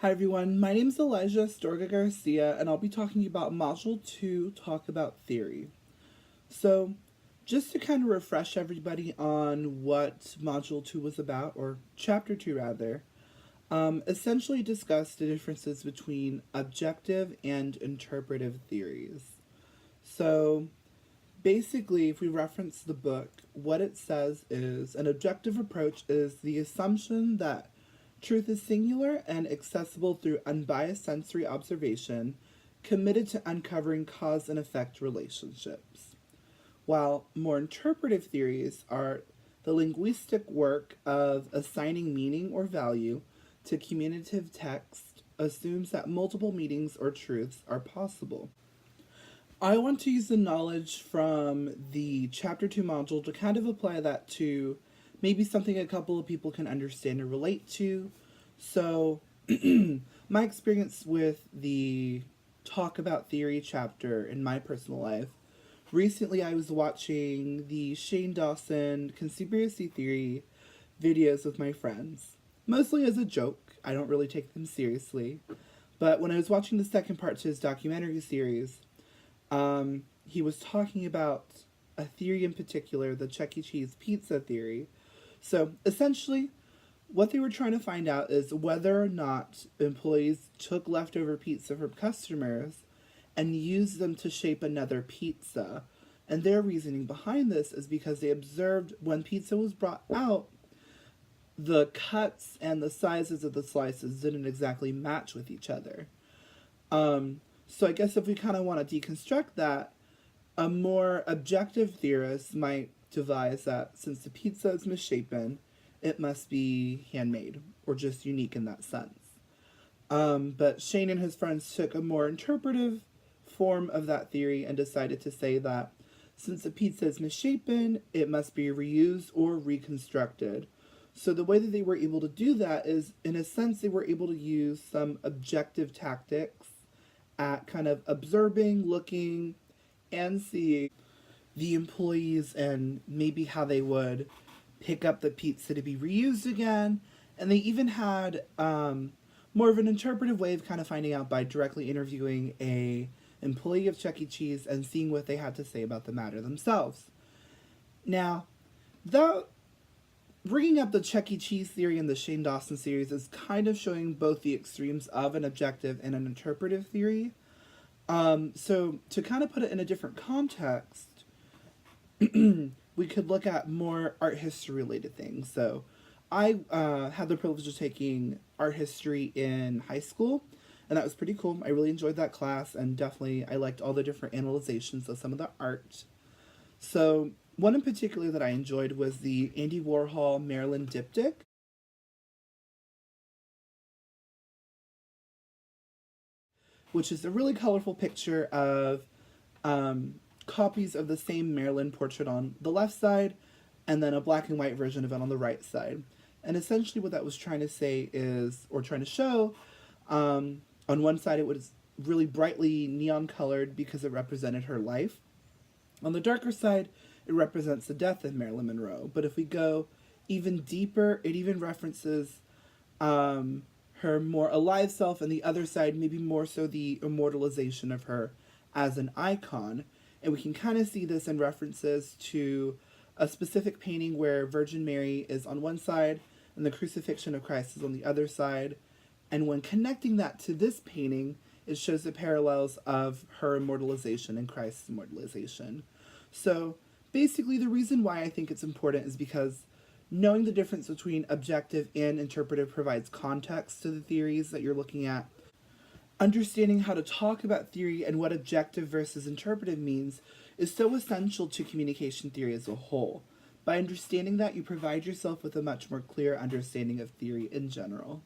Hi everyone, my name is Elijah Storga Garcia, and I'll be talking about Module 2, Talk About Theory. So, just to kind of refresh everybody on what Module 2 was about, or Chapter 2 rather, essentially discussed the differences between objective and interpretive theories. So, basically, if we reference the book, what it says is an objective approach is the assumption that truth is singular and accessible through unbiased sensory observation, committed to uncovering cause and effect relationships. While more interpretive theories are the linguistic work of assigning meaning or value to communicative text, assumes that multiple meanings or truths are possible. I want to use the knowledge from the Chapter 2 module to kind of apply that to maybe something a couple of people can understand or relate to. So, my experience with the Talk About Theory chapter in my personal life, recently I was watching the Shane Dawson conspiracy theory videos with my friends, mostly as a joke. I don't really take them seriously. But when I was watching the second part to his documentary series, he was talking about a theory in particular, the Chuck E. Cheese pizza theory. So essentially, what they were trying to find out is whether or not employees took leftover pizza from customers and used them to shape another pizza. And their reasoning behind this is because they observed when pizza was brought out, the cuts and the sizes of the slices didn't exactly match with each other. So I guess if we kind of want to deconstruct that, a more objective theorist might devise that since the pizza is misshapen, it must be handmade or just unique in that sense. But Shane and his friends took a more interpretive form of that theory and decided to say that since the pizza is misshapen, it must be reused or reconstructed. So the way that they were able to do that is, in a sense, they were able to use some objective tactics at kind of observing, looking, and seeing the employees and maybe how they would pick up the pizza to be reused again. And they even had more of an interpretive way of kind of finding out by directly interviewing a employee of Chuck E. Cheese and seeing what they had to say about the matter themselves. Now, that bringing up the Chuck E. Cheese theory and the Shane Dawson series is kind of showing both the extremes of an objective and an interpretive theory. So to kind of put it in a different context, we could look at more art history related things. So I had the privilege of taking art history in high school, and that was pretty cool. I really enjoyed that class, and definitely I liked all the different analyzations of some of the art. So one in particular that I enjoyed was the Andy Warhol Marilyn diptych, which is a really colorful picture of copies of the same Marilyn portrait on the left side, and then a black and white version of it on the right side. And essentially what that was trying to say is, or trying to show, on one side it was really brightly neon colored because it represented her life. On the darker side, it represents the death of Marilyn Monroe. But if we go even deeper, it even references her more alive self, and the other side maybe more so the immortalization of her as an icon. And we can kind of see this in references to a specific painting where Virgin Mary is on one side and the crucifixion of Christ is on the other side. And when connecting that to this painting, it shows the parallels of her immortalization and Christ's immortalization. So basically the reason why I think it's important is because knowing the difference between objective and interpretive provides context to the theories that you're looking at. Understanding how to talk about theory and what objective versus interpretive means is so essential to communication theory as a whole. By understanding that, you provide yourself with a much more clear understanding of theory in general.